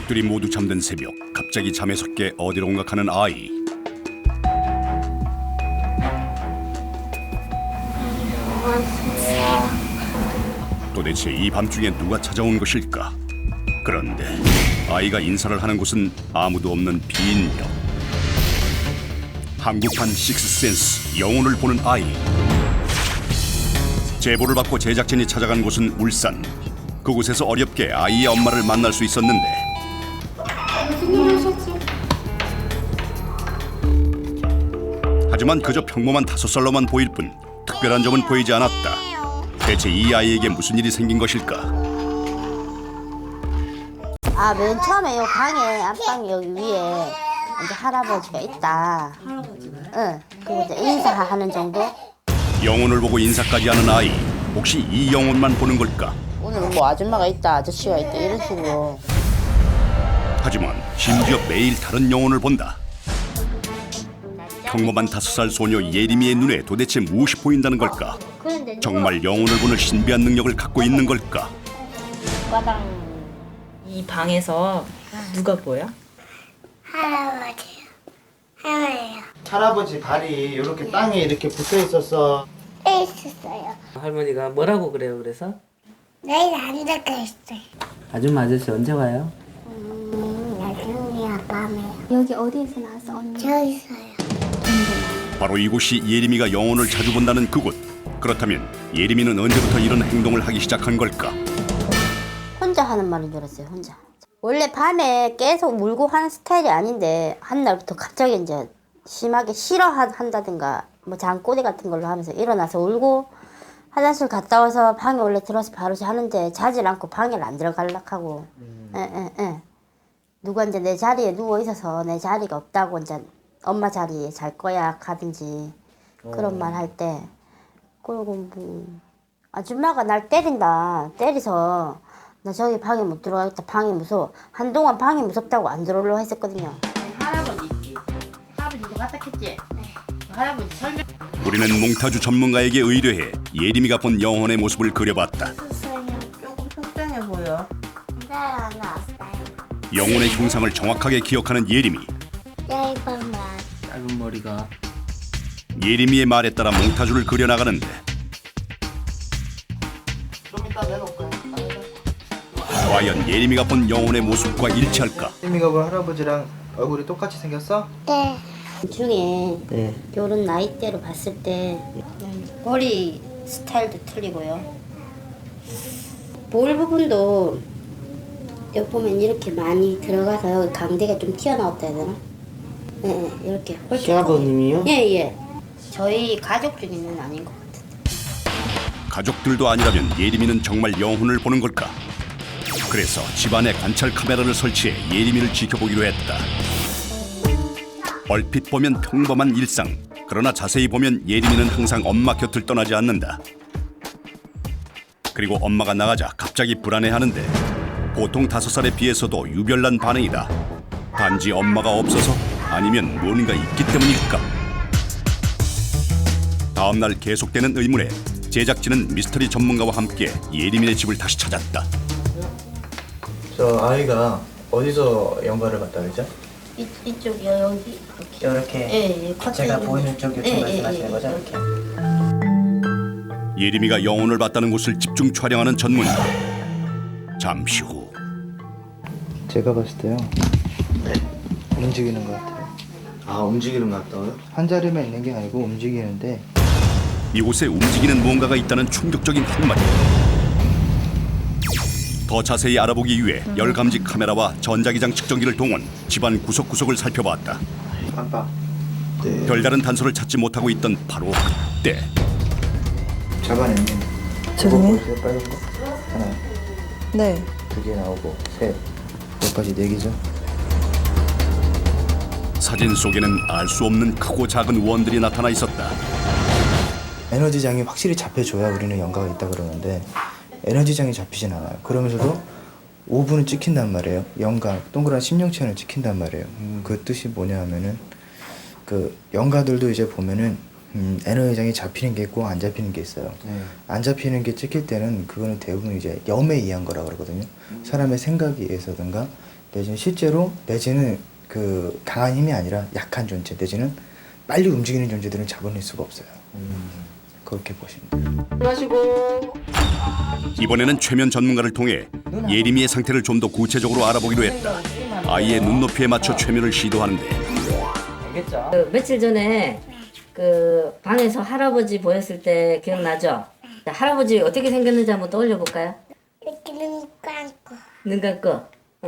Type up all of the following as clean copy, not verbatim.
가족들이 모두 잠든 새벽, 갑자기 잠에서 깨 어디론가 가는 아이. 도대체 이 밤중에 누가 찾아온 것일까? 그런데 아이가 인사를 하는 곳은 아무도 없는 빈 벽. 한국판 식스센스, 영혼을 보는 아이. 제보를 받고 제작진이 찾아간 곳은 울산. 그곳에서 어렵게 아이의 엄마를 만날 수 있었는데 하지만 그저 평범한 5살로만 보일 뿐 특별한 점은 보이지 않았다. 대체 이 아이에게 무슨 일이 생긴 것일까? 맨 처음에 요 방에 안방 여기 위에 이제 할아버지가 있다. 할아버지가? 응. 그리고 이제 인사하는 정도? 영혼을 보고 인사까지 하는 아이. 혹시 이 영혼만 보는 걸까? 오늘은 뭐 아줌마가 있다, 아저씨가 있다 이런 식으로. 하지만 심지어 매일 다른 영혼을 본다. 평범한 5살 소녀 예림이의 눈에 도대체 무엇이 보인다는 걸까? 정말 영혼을 보는 신비한 능력을 갖고 있는 걸까? 이 방에서 누가 보여? 할아버지요. 할머니요. 할아버지 발이 이렇게 땅에 이렇게 붙어 있었어. 있었어요. 할머니가 뭐라고 그래요? 그래서 내일 안 들어있어요. 아줌마 아저씨 언제 와요? 나중에 밤에. 여기 어디에서 나왔어 언니? 저 있어요. 바로 이곳이 예림이가 영혼을 자주 본다는 그곳. 그렇다면 예림이는 언제부터 이런 행동을 하기 시작한 걸까? 혼자 하는 말인 줄 알았어요, 혼자. 원래 밤에 계속 울고 하는 스타일이 아닌데 한 날부터 갑자기 이제 심하게 싫어한다든가 뭐 장꼬대 같은 걸로 하면서 일어나서 울고 화장실 갔다 와서 방에 원래 들어서 바로 자는데 자질 않고 방에 안 들어가려고 하고 누가 이제 내 자리에 누워 있어서 내 자리가 없다고 이제 엄마 자리에 잘 거야 가든지 그런 말 할 때 그리고 뭐 아줌마가 날 때려서 나 저기 방에 못 들어가겠다 방이 무서워 한동안 방이 무섭다고 안 들어오려고 했었거든요. 할아버지 있지? 할아버지도 갔다 켰지? 할아버지 설명. 우리는 몽타주 전문가에게 의뢰해 예림이가 본 영혼의 모습을 그려봤다. 조금 속상해 보여. 안 왔어요. 영혼의 형상을 정확하게 기억하는 예림이. 짧은 말. 짧은 머리가 예림이의 말에 따라 몽타주를 그려나가는데 좀 이따 내놓을까요? 과연 예림이가 본 영혼의 모습과 일치할까? 예림이가 본 할아버지랑 얼굴이 똑같이 생겼어? 네. 중에 네. 요런 나이대로 봤을 때 머리 스타일도 틀리고요. 볼 부분도 여기 보면 이렇게 많이 들어가서 여기 강대가 좀 튀어나왔다 해야 되나? 네, 이렇게 홀쭉하게. 시아버님이요? 예. 저희 가족 중에는 아닌 것 같아요. 가족들도 아니라면 예림이는 정말 영혼을 보는 걸까? 그래서 집안에 관찰 카메라를 설치해 예림이를 지켜보기로 했다. 얼핏 보면 평범한 일상. 그러나 자세히 보면 예림이는 항상 엄마 곁을 떠나지 않는다. 그리고 엄마가 나가자 갑자기 불안해하는데 보통 5살에 비해서도 유별난 반응이다. 단지 엄마가 없어서 아니면 뭔가 있기 때문일까? 다음 날 계속되는 의문에 제작진은 미스터리 전문가와 함께 예림이네 집을 다시 찾았다. 저 아이가 어디서 연가를 갔다 그랬죠? 이쪽이요, 여기 이렇게. 이렇게 예. 제가 보이는 쪽 이렇게 말씀하시는 거죠? 이렇게. 예림이가 영혼을 봤다는 곳을 집중 촬영하는 전문가. 잠시 후 제가 봤을 때요. 움직이는 것 같아요. 아 움직이는 것 같다고요? 한 자리만 있는 게 아니고 움직이는데 이곳에 움직이는 무언가가 있다는 충격적인 한마디. 더 자세히 알아보기 위해 열감지 카메라와 전자기장 측정기를 동원 집안 구석구석을 살펴봤다. 깜빡. 네. 별다른 단서를 찾지 못하고 있던 바로 그때 잡아냈네. 죄송해요. 이거 빨간 거. 하나, 네. 2개 나오고 셋. 여기까지 4개죠? 사진 속에는 알 수 없는 크고 작은 원들이 나타나 있었다. 에너지장이 확실히 잡혀줘야 우리는 연가가 있다 그러는데 에너지장이 잡히진 않아요. 그러면서도 5분은 찍힌단 말이에요. 연가, 동그란 심령체는 찍힌단 말이에요. 그 뜻이 뭐냐 하면은 그 연가들도 이제 보면은 에너지장이 잡히는 게 있고 안 잡히는 게 있어요. 안 잡히는 게 찍힐 때는 그거는 대부분 이제 염에 의한 거라 그러거든요. 사람의 생각에 의해서든가 내지는 실제로 내지는 그 강한 힘이 아니라 약한 존재 내지는 빨리 움직이는 존재들은 잡아낼 수가 없어요. 그렇게 보시면 돼요. 이번에는 최면 전문가를 통해 예림이의 상태를 좀 더 구체적으로 알아보기로 했다. 아이의 눈높이에 맞춰 최면을 시도하는데 알겠죠? 며칠 전에 그 방에서 할아버지 보였을 때 기억나죠? 자, 할아버지 어떻게 생겼는지 한번 떠올려 볼까요? 이렇게 눈 감고 눈 감고,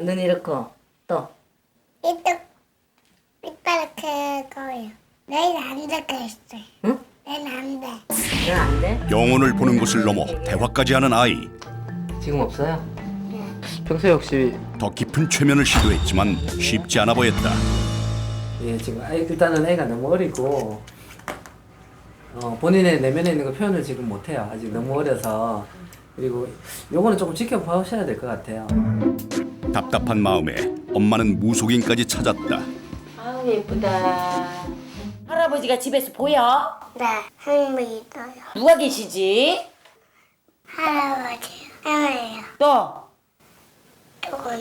눈 이렇고, 또 이렇게 거예요. 내일 안 되겠어요. 응? 내일 안 돼. 넌 안 돼? 영혼을 보는 것을 넘어 대화까지 하는 아이. 지금 없어요? 평소에 혹시 더 깊은 최면을 시도했지만 쉽지 않아 보였다. 예, 지금 일단은 애가 너무 어리고 본인의 내면에 있는 거 표현을 지금 못해요. 아직 너무 어려서. 그리고 요거는 조금 지켜보셔야 될 것 같아요. 답답한 마음에 엄마는 무속인까지 찾았다. 아우 예쁘다. 할아버지가 집에서 보여? 네, 할머니 있어요. 누가 계시지? 할아버지, 할머니요. 또? 저건,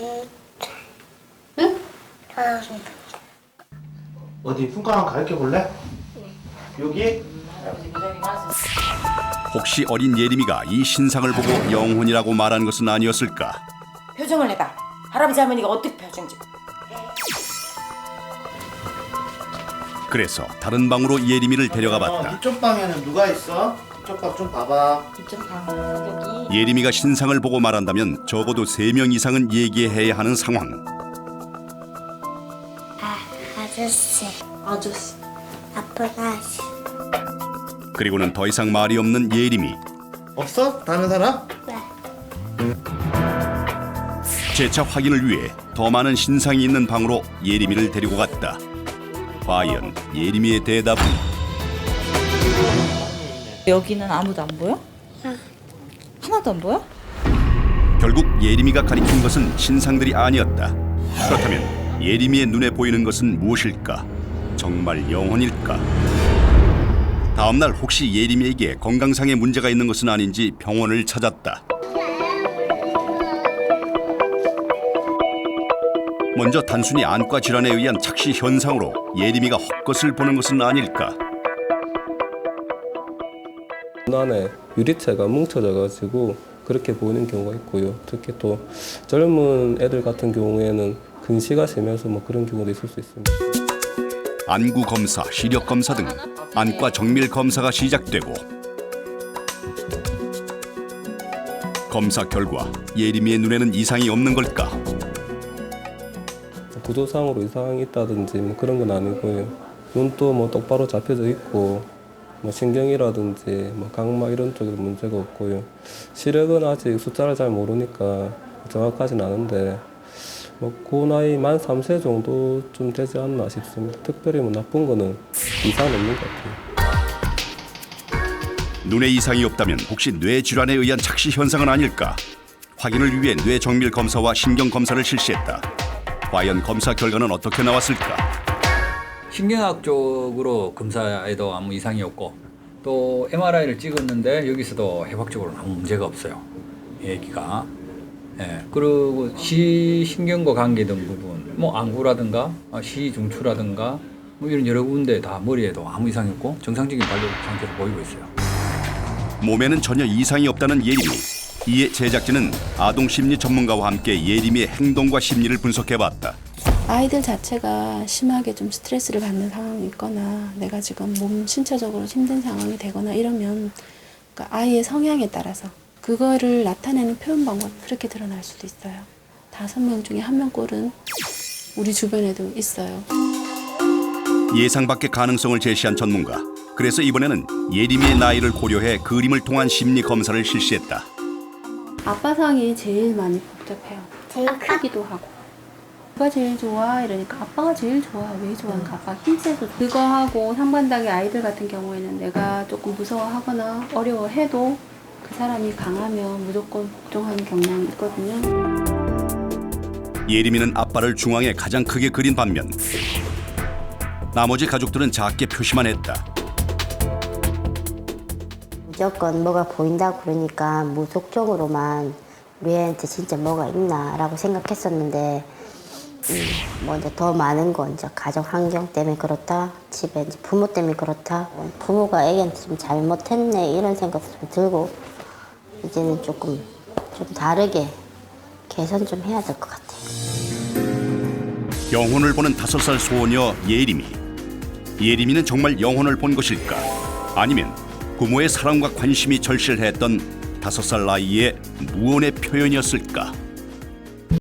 응? 저건. 어디 손가락 가르쳐 볼래? 여기? 혹시 어린 예림이가 이 신상을 보고 영혼이라고 말한 것은 아니었을까? 표정을 내봐. 할아버지 할머니가 어떻게 표정 짓고? 그래서 다른 방으로 예림이를 데려가 봤다. 이쪽 방에는 누가 있어? 이쪽 방 좀 봐봐. 이쪽 방 여기. 예림이가 신상을 보고 말한다면 적어도 3명 이상은 얘기해야 하는 상황. 아저씨, 아저씨. 아픈 아저씨. 그리고는 더 이상 말이 없는 예림이. 없어? 다른 사람? 네. 재차 확인을 위해 더 많은 신상이 있는 방으로 예림이를 데리고 갔다. 과연 예림이의 대답은? 여기는 아무도 안 보여? 하나도 안 보여? 결국 예림이가 가리킨 것은 신상들이 아니었다. 그렇다면 예림이의 눈에 보이는 것은 무엇일까? 정말 영혼일까? 다음날 혹시 예림이에게 건강상의 문제가 있는 것은 아닌지 병원을 찾았다. 먼저 단순히 안과 질환에 의한 착시 현상으로 예림이가 헛것을 보는 것은 아닐까? 눈 안에 유리체가 뭉쳐져 가지고 그렇게 보이는 경우가 있고요. 특히 또 젊은 애들 같은 경우에는 근시가 심해서 뭐 그런 경우도 있을 수 있습니다. 안구 검사, 시력 검사 등 안과 정밀 검사가 시작되고 검사 결과 예림이의 눈에는 이상이 없는 걸까? 구조상으로 이상이 있다든지 뭐 그런 건 아니고요. 눈도 뭐 똑바로 잡혀져 있고 뭐 신경이라든지 뭐 각막 이런 쪽에도 문제가 없고요. 시력은 아직 숫자를 잘 모르니까 정확하진 않은데 뭐 그 나이 만 3세 정도쯤 되지 않나 싶습니다. 특별히 뭐 나쁜 거는 이상은 없는 것 같아요. 눈에 이상이 없다면 혹시 뇌 질환에 의한 착시 현상은 아닐까? 확인을 위해 뇌 정밀 검사와 신경 검사를 실시했다. 과연 검사 결과는 어떻게 나왔을까? 신경학적으로 검사에도 아무 이상이 없고 또 MRI를 찍었는데 여기서도 해박적으로는 아무 문제가 없어요. 얘기가. 예. 그리고 시신경과 관계된 부분, 뭐 안구라든가 시중추라든가 뭐 이런 여러 군데 다 머리에도 아무 이상이 없고 정상적인 발달 상태로 보이고 있어요. 몸에는 전혀 이상이 없다는 예림이. 이에 제작진은 아동 심리 전문가와 함께 예림이의 행동과 심리를 분석해봤다. 아이들 자체가 심하게 좀 스트레스를 받는 상황이 있거나 내가 지금 몸 신체적으로 힘든 상황이 되거나 이러면 그러니까 아이의 성향에 따라서 그거를 나타내는 표현 방법이 그렇게 드러날 수도 있어요. 5명 중에 1명 꼴은 우리 주변에도 있어요. 예상 밖의 가능성을 제시한 전문가. 그래서 이번에는 예림이의 나이를 고려해 그림을 통한 심리 검사를 실시했다. 아빠 상이 제일 많이 복잡해요. 제일 크기도 하고. 누가 제일 좋아? 이러니까 아빠가 제일 좋아. 왜 좋아하니까 아빠가 힘세서 좋아. 그거 하고 상반당의 아이들 같은 경우에는 내가 조금 무서워하거나 어려워해도 그 사람이 강하면 무조건 복종하는 경향이 있거든요. 예림이는 아빠를 중앙에 가장 크게 그린 반면 나머지 가족들은 작게 표시만 했다. 무조건 뭐가 보인다고 그러니까 무속적으로만 우리 애한테 진짜 뭐가 있나라고 생각했었는데 뭐 이제 더 많은 건 이제 가정 환경 때문에 그렇다, 집에 이제 부모 때문에 그렇다, 부모가 애기한테 좀 잘못했네 이런 생각도 좀 들고 이제는 조금 좀 다르게 개선 좀 해야 될 것 같아요. 영혼을 보는 5살 소녀 예림이. 예림이는 정말 영혼을 본 것일까? 아니면 부모의 사랑과 관심이 절실했던 5살 나이의 무언의 표현이었을까?